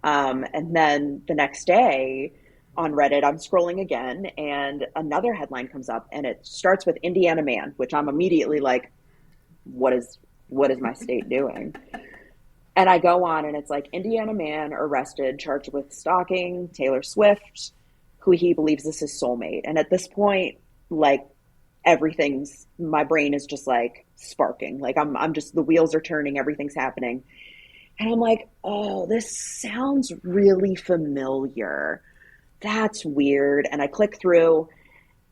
And then the next day on Reddit, I'm scrolling again, and another headline comes up, and it starts with Indiana man, which I'm immediately like, what is my state doing? And I go on, and it's like, Indiana man arrested, charged with stalking Taylor Swift, who he believes is his soulmate. And at this point, like, my brain is just like sparking. Like I'm just, the wheels are turning, everything's happening. And I'm like, oh, this sounds really familiar. That's weird. And I click through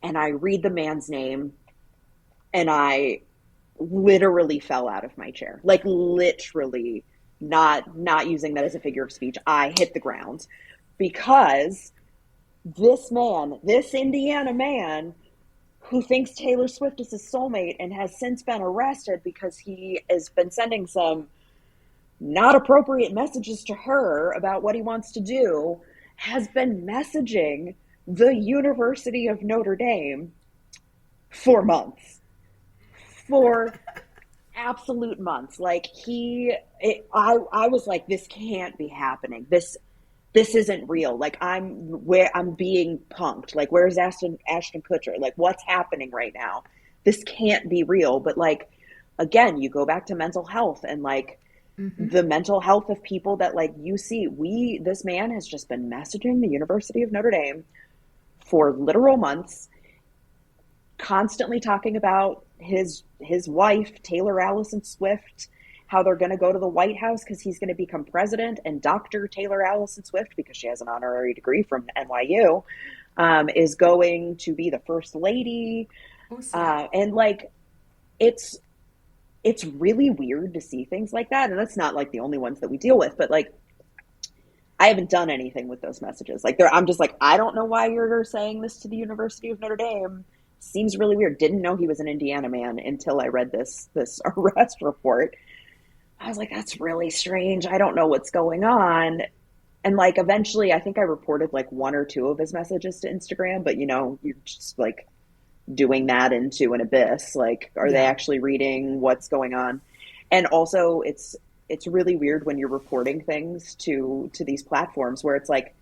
and I read the man's name and I literally fell out of my chair. Like literally, not using that as a figure of speech. I hit the ground because this man, this Indiana man who thinks Taylor Swift is his soulmate and has since been arrested because he has been sending some not appropriate messages to her about what he wants to do, has been messaging the University of Notre Dame for months. For absolute months. Like I was like, this can't be happening. This isn't real. Like I'm being punked. Like where's Ashton Kutcher? Like what's happening right now? This can't be real. But like, again, you go back to mental health and like the mental health of people that like you see, this man has just been messaging the University of Notre Dame for literal months, constantly talking about his wife, Taylor Allison Swift, how they're going to go to the White House because he's going to become president, and Dr. Taylor Allison Swift, because she has an honorary degree from NYU, is going to be the first lady. And like, it's really weird to see things like that. And that's not like the only ones that we deal with, but like, I haven't done anything with those messages. Like I'm just like, I don't know why you're saying this to the University of Notre Dame. Seems really weird. Didn't know he was an Indiana man until I read this arrest report. I was like, that's really strange. I don't know what's going on. And like, eventually I think I reported like one or two of his messages to Instagram, but you're just like doing that into an abyss. Like, are they actually reading what's going on? And also it's really weird when you're reporting things to these platforms where it's like,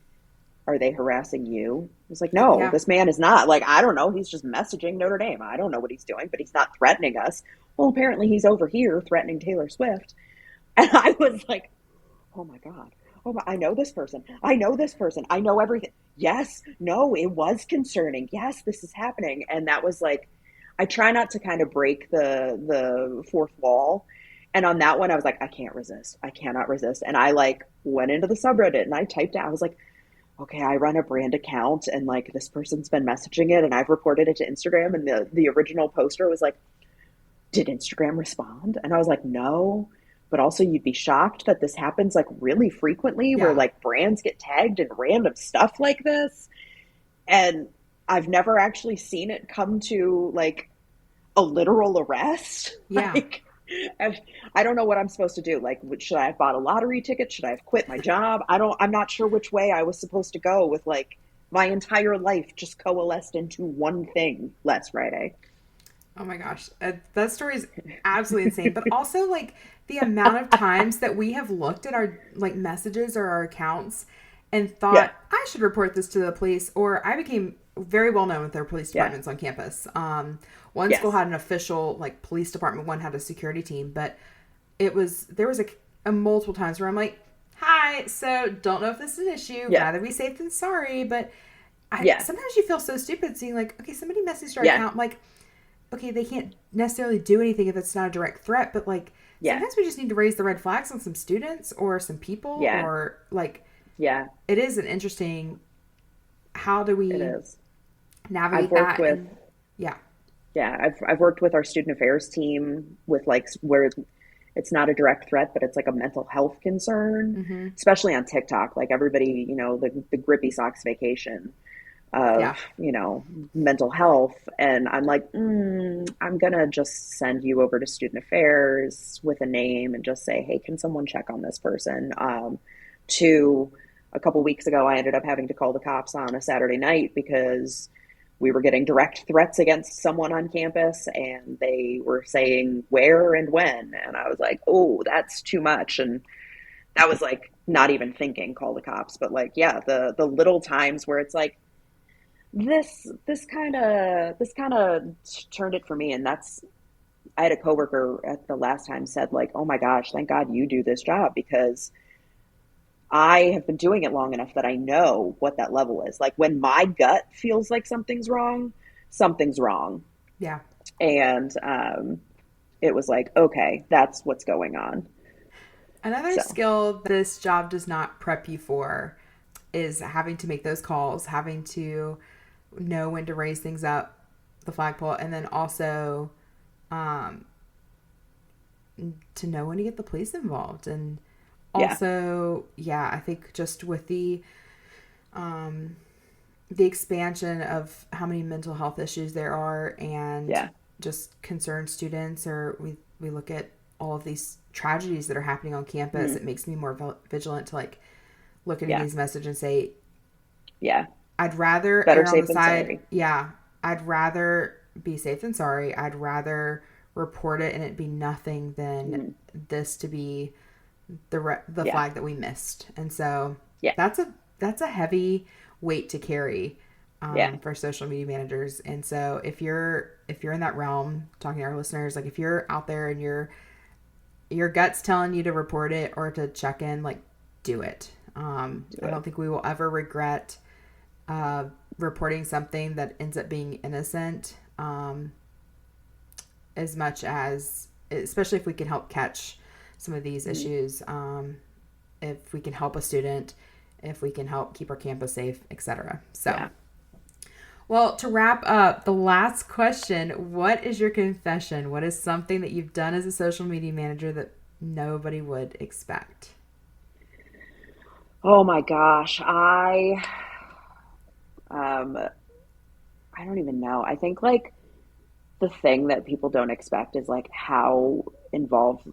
are they harassing you? It's like, no, this man is not. Like, I don't know. He's just messaging Notre Dame. I don't know what he's doing, but he's not threatening us. Well, apparently he's over here threatening Taylor Swift. And I was like, oh my God. Oh my, I know this person. I know this person. I know everything. Yes. No, it was concerning. Yes, this is happening. And that was like, I try not to kind of break the fourth wall. And on that one, I was like, I can't resist. I cannot resist. And I like went into the subreddit and I typed out, I was like, okay, I run a brand account and like this person's been messaging it and I've reported it to Instagram. And the original poster was like, did Instagram respond? And I was like, no, but also you'd be shocked that this happens like really frequently where like brands get tagged in random stuff like this. And I've never actually seen it come to like a literal arrest. Yeah. Like, I don't know what I'm supposed to do. Like, should I have bought a lottery ticket? Should I have quit my job? I'm not sure which way I was supposed to go with like my entire life just coalesced into one thing last Friday. Oh my gosh. That story is absolutely insane. But also like the amount of times that we have looked at our like messages or our accounts and thought, I should report this to the police, or I became very well known with their police departments on campus. One school had an official like police department, one had a security team, but there was a multiple times where I'm like, hi, so don't know if this is an issue. Rather be safe than sorry. But sometimes you feel so stupid seeing like, okay, somebody messaged our account. Like, okay, they can't necessarily do anything if it's not a direct threat, but like sometimes we just need to raise the red flags on some students or some people or like, it is an interesting, how do we navigate that? I've worked with our student affairs team with like where it's not a direct threat, but it's like a mental health concern, especially on TikTok. Like everybody, the grippy socks vacation of, mental health. And I'm like, I'm going to just send you over to student affairs with a name and just say, hey, can someone check on this person? A couple weeks ago, I ended up having to call the cops on a Saturday night because we were getting direct threats against someone on campus and they were saying where and when. And I was like, oh, that's too much. And that was like, not even thinking, call the cops. But like, the little times where it's like, this kind of turned it for me. And I had a coworker at the last time said like, oh my gosh, thank God you do this job, because I have been doing it long enough that I know what that level is. Like when my gut feels like something's wrong, something's wrong. Yeah. And it was like, okay, that's what's going on. Another skill this job does not prep you for is having to make those calls, having to know when to raise things up the flagpole, and then also to know when to get the police involved. And also, I think just with the expansion of how many mental health issues there are and just concerned students, or we look at all of these tragedies that are happening on campus, it makes me more vigilant to like look at these messages and say, I'd rather better err on safe the than side. sorry. I'd rather be safe than sorry. I'd rather report it and it be nothing than this to be the flag that we missed. And so that's a heavy weight to carry for social media managers. And so if you're in that realm, talking to our listeners, like if you're out there and your gut's telling you to report it or to check in, like do it. I don't think we will ever regret reporting something that ends up being innocent, as much as, especially if we can help catch some of these issues, if we can help a student, if we can help keep our campus safe, etc. So, well, to wrap up, the last question, what is your confession? What is something that you've done as a social media manager that nobody would expect? Oh my gosh. I don't even know. I think like the thing that people don't expect is like how involved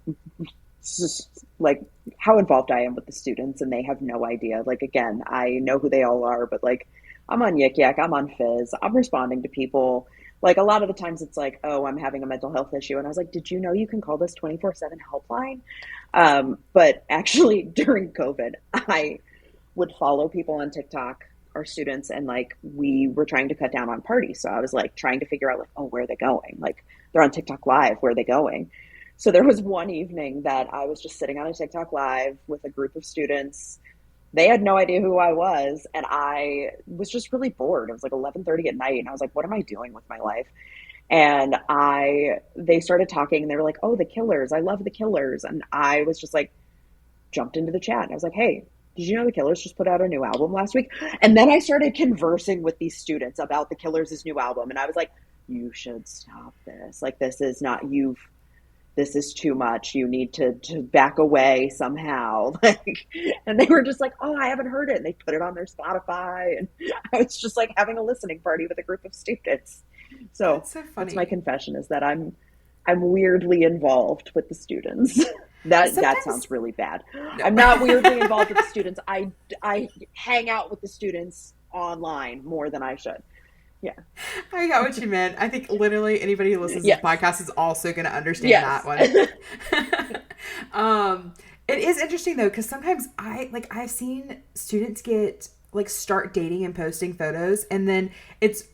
I am with the students, and they have no idea. Like, again, I know who they all are, but like I'm on Yik Yak, I'm on Fizz, I'm responding to people. Like a lot of the times it's like, oh, I'm having a mental health issue. And I was like, did you know you can call this 24/7 helpline? But actually during COVID, I would follow people on TikTok, our students, and like we were trying to cut down on parties. So I was like trying to figure out like, oh, where are they going? Like they're on TikTok live, where are they going? So there was one evening that I was just sitting on a TikTok live with a group of students. They had no idea who I was, and I was just really bored. It was like 11:30 at night, and I was like, what am I doing with my life? And they started talking, and they were like, oh, the Killers, I love the Killers. And I was just like, jumped into the chat, and I was like, hey, did you know the Killers just put out a new album last week? And then I started conversing with these students about the Killers' new album, and I was like, you should stop this. Like, this is too much. You need to back away somehow. Like, and they were just like, oh, I haven't heard it. And they put it on their Spotify. And I was just like having a listening party with a group of students. So that's my confession, is that I'm weirdly involved with the students. That sounds really bad. No. I'm not weirdly involved with the students. I hang out with the students online more than I should. Yeah. I got what you meant. I think literally anybody who listens to this podcast is also going to understand that one. It is interesting though, because sometimes I've seen students start dating and posting photos, and then it's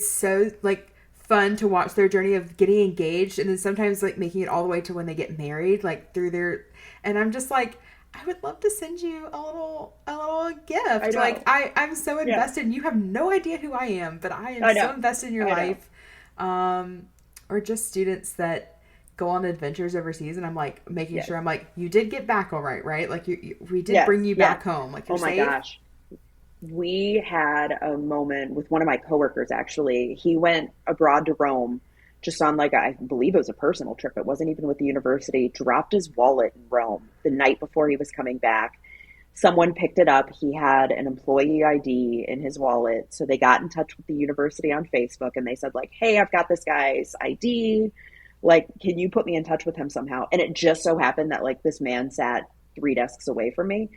so like fun to watch their journey of getting engaged, and then sometimes like making it all the way to when they get married, like through their, and I'm just like, I would love to send you a little gift. Like I'm so invested, and you have no idea who I am, but I am so invested in your life. Or just students that go on adventures overseas, and I'm like making sure I'm like, you did get back all right, right? Like we did bring you back home. Like, you're safe. Oh my gosh. We had a moment with one of my coworkers, actually. He went abroad to Rome just on like, I believe it was a personal trip. It wasn't even with the university. Dropped his wallet in Rome the night before he was coming back. Someone picked it up. He had an employee ID in his wallet. So they got in touch with the university on Facebook, and they said like, hey, I've got this guy's ID. Like, can you put me in touch with him somehow? And it just so happened that like this man sat 3 desks away from me.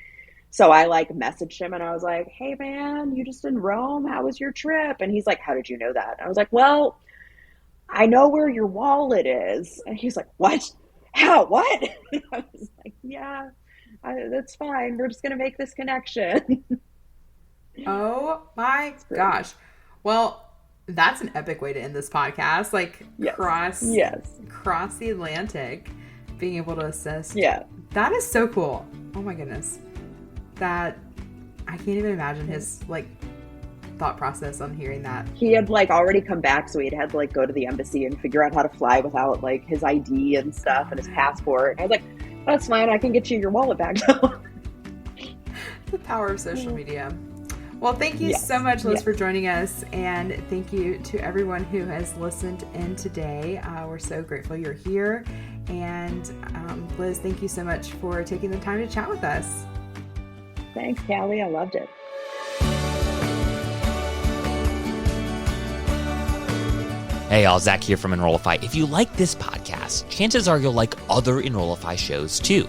So I like messaged him, and I was like, hey man, you just in Rome? How was your trip? And he's like, how did you know that? And I was like, well, I know where your wallet is. And he's like, what? How? What? And I was like, yeah, that's fine. We're just going to make this connection. Oh my gosh. Well, that's an epic way to end this podcast. Like, cross the Atlantic, being able to assist. Yeah. That is so cool. Oh my goodness. that, I can't even imagine his like thought process on hearing that. He had like already come back, so he had to like go to the embassy and figure out how to fly without like his ID and stuff and his passport. I was like, that's fine, I can get you your wallet back now. The power of social media. Well, thank you so much, Liz, for joining us, and thank you to everyone who has listened in today. We're so grateful you're here, and Liz, thank you so much for taking the time to chat with us. Thanks, Callie. I loved it. Hey, all, Zach here from Enrollify. If you like this podcast, chances are you'll like other Enrollify shows too.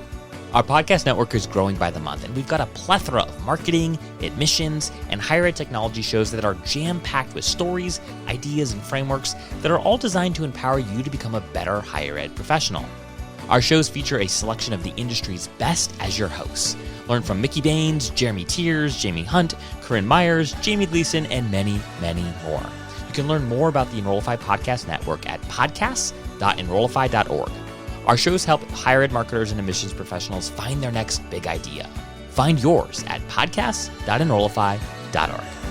Our podcast network is growing by the month, and we've got a plethora of marketing, admissions, and higher ed technology shows that are jam-packed with stories, ideas, and frameworks that are all designed to empower you to become a better higher ed professional. Our shows feature a selection of the industry's best as your hosts. Learn from Mickey Baines, Jeremy Tiers, Jaime Hunt, Corynn Myers, Jaime Gleason, and many, many more. You can learn more about the Enrollify Podcast Network at podcasts.enrollify.org. Our shows help higher ed marketers and admissions professionals find their next big idea. Find yours at podcasts.enrollify.org.